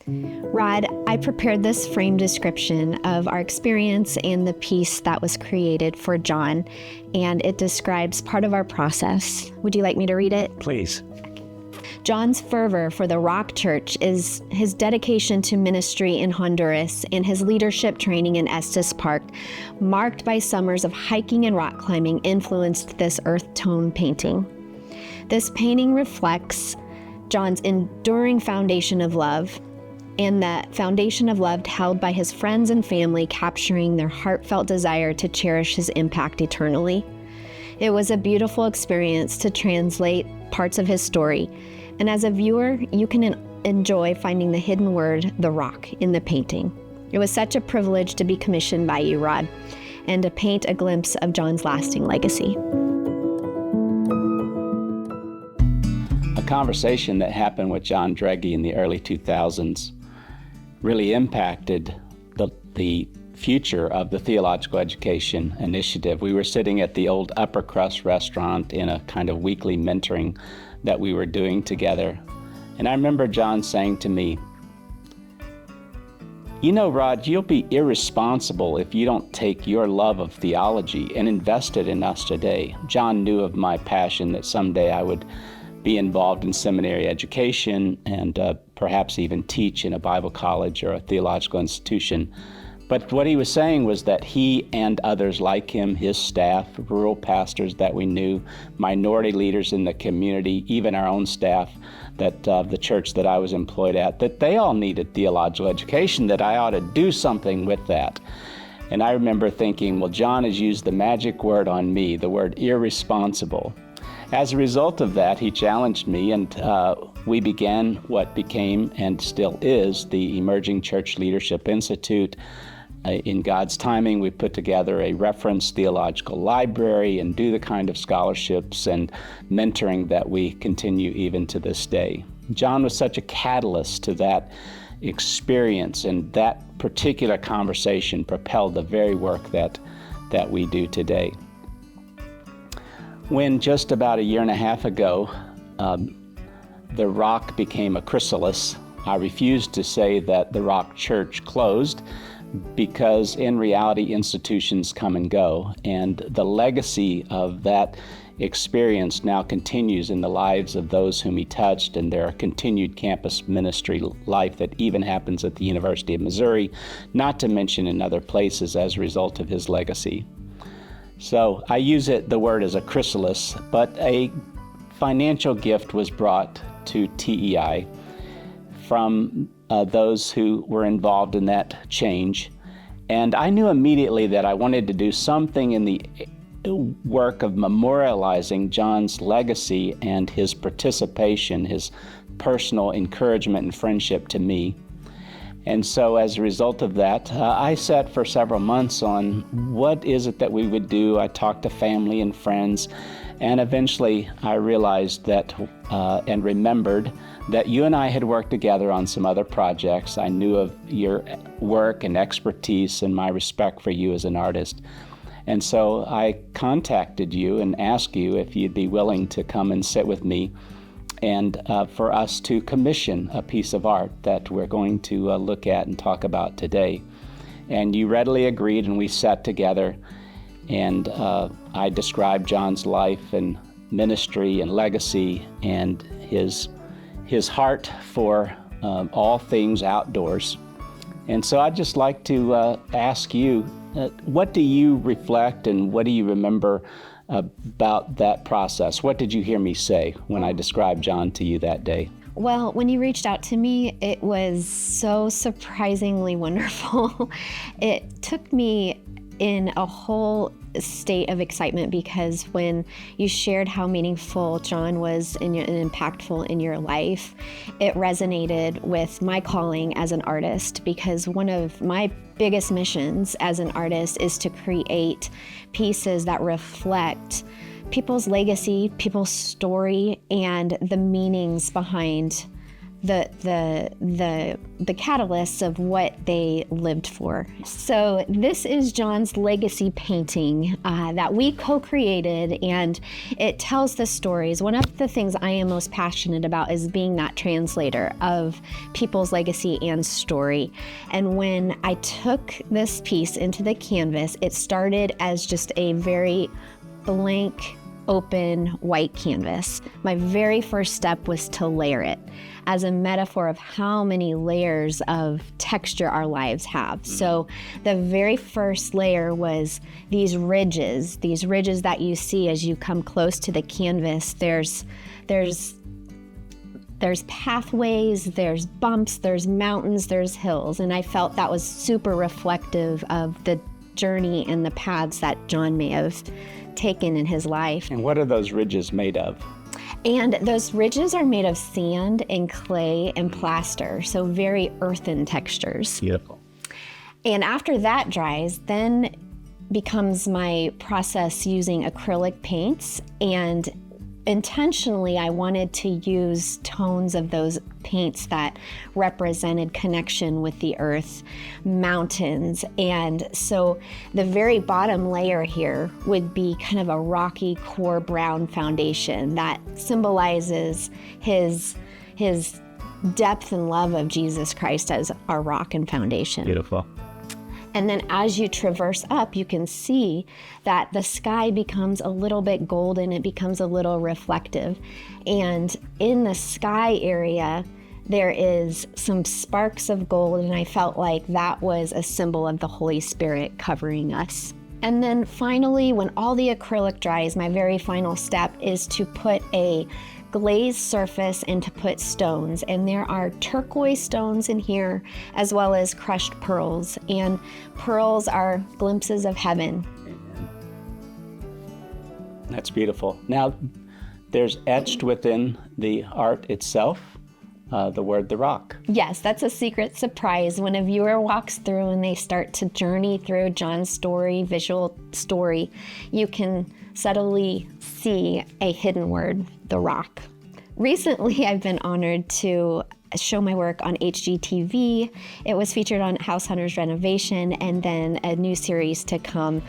Rod, I prepared this frame description of our experience and the piece that was created for John, and it describes part of our process. Would you like me to read it? Please. John's fervor for the Rock Church is his dedication to ministry in Honduras and his leadership training in Estes Park, marked by summers of hiking and rock climbing, influenced this earth tone painting. This painting reflects John's enduring foundation of love, and that foundation of love held by his friends and family, capturing their heartfelt desire to cherish his impact eternally. It was a beautiful experience to translate parts of his story, and as a viewer, you can enjoy finding the hidden word, the rock, in the painting. It was such a privilege to be commissioned by you, Rod, and to paint a glimpse of John's lasting legacy. A conversation that happened with John Drage in the early 2000s really impacted the future of the Theological Education Initiative. We were sitting at the old Upper Crust restaurant in a kind of weekly mentoring that we were doing together. And I remember John saying to me, "You know, Rod, you'll be irresponsible if you don't take your love of theology and invest it in us today." John knew of my passion that someday I would be involved in seminary education and perhaps even teach in a Bible college or a theological institution. But what he was saying was that he and others like him, his staff, rural pastors that we knew, minority leaders in the community, even our own staff that the church that I was employed at, that they all needed theological education, that I ought to do something with that. And I remember thinking, well, John has used the magic word on me, the word irresponsible. As a result of that, he challenged me, and we began what became and still is the Emerging Church Leadership Institute. In God's timing, we put together a reference theological library and do the kind of scholarships and mentoring that we continue even to this day. John was such a catalyst to that experience, and that particular conversation propelled the very work that we do today. When just about a year and a half ago, the Rock became a chrysalis, I refused to say that the Rock Church closed, because in reality, institutions come and go, and the legacy of that experience now continues in the lives of those whom he touched, and there are continued campus ministry life that even happens at the University of Missouri, not to mention in other places as a result of his legacy. So I use the word as a chrysalis, but a financial gift was brought to TEI from those who were involved in that change. And I knew immediately that I wanted to do something in the work of memorializing John's legacy and his participation, his personal encouragement and friendship to me. And so as a result of that, I sat for several months on what is it that we would do. I talked to family and friends, and eventually I realized that and remembered that you and I had worked together on some other projects. I knew of your work and expertise and my respect for you as an artist. And so I contacted you and asked you if you'd be willing to come and sit with me and for us to commission a piece of art that we're going to look at and talk about today. And you readily agreed, and we sat together, and I described John's life and ministry and legacy and his heart for all things outdoors. And so I'd just like to ask you, what do you reflect and what do you remember about that process? What did you hear me say when I described John to you that day? Well, when you reached out to me, it was so surprisingly wonderful. It took me in a whole state of excitement, because when you shared how meaningful John was and impactful in your life, it resonated with my calling as an artist, because one of my biggest missions as an artist is to create pieces that reflect people's legacy, people's story, and the meanings behind the catalysts of what they lived for. So this is John's legacy painting that we co-created, and it tells the stories. One of the things I am most passionate about is being that translator of people's legacy and story. And when I took this piece into the canvas, it started as just a very blank, open white canvas. My very first step was to layer it as a metaphor of how many layers of texture our lives have. So the very first layer was these ridges that you see as you come close to the canvas. There's pathways, there's bumps, there's mountains, there's hills. And I felt that was super reflective of the journey and the paths that John may have taken in his life. And what are those ridges made of? And those ridges are made of sand and clay and plaster, so very earthen textures. Beautiful. And after that dries, then becomes my process using acrylic paints. And intentionally, I wanted to use tones of those paints that represented connection with the earth, mountains. And so the very bottom layer here would be kind of a rocky core brown foundation that symbolizes his depth and love of Jesus Christ as our rock and foundation. Beautiful. And then as you traverse up, you can see that the sky becomes a little bit golden, it becomes a little reflective. And in the sky area, there is some sparks of gold, and I felt like that was a symbol of the Holy Spirit covering us. And then finally, when all the acrylic dries, my very final step is to put a glazed surface and to put stones. And there are turquoise stones in here, as well as crushed pearls. And pearls are glimpses of heaven. That's beautiful. Now, there's etched within the art itself the word "the rock." Yes, that's a secret surprise. When a viewer walks through and they start to journey through John's story, visual story, you can subtly see a hidden word, the rock. Recently, I've been honored to show my work on HGTV. It was featured on House Hunters Renovation, and then a new series to come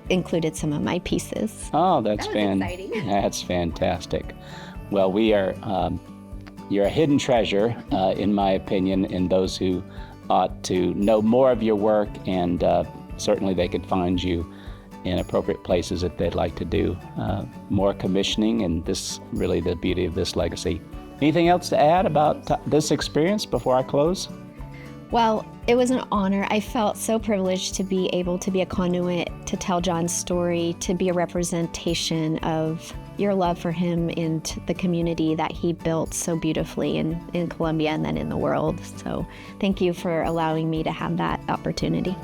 included some of my pieces. Oh, that's exciting. That's fantastic. Well, we are, you're a hidden treasure, in my opinion, in those who ought to know more of your work, and certainly they could find you in appropriate places if they'd like to do more commissioning, and this really the beauty of this legacy. Anything else to add about this experience before I close? Well, it was an honor. I felt so privileged to be able to be a conduit to tell John's story, to be a representation of your love for him and the community that he built so beautifully in Columbia and then in the world. So thank you for allowing me to have that opportunity.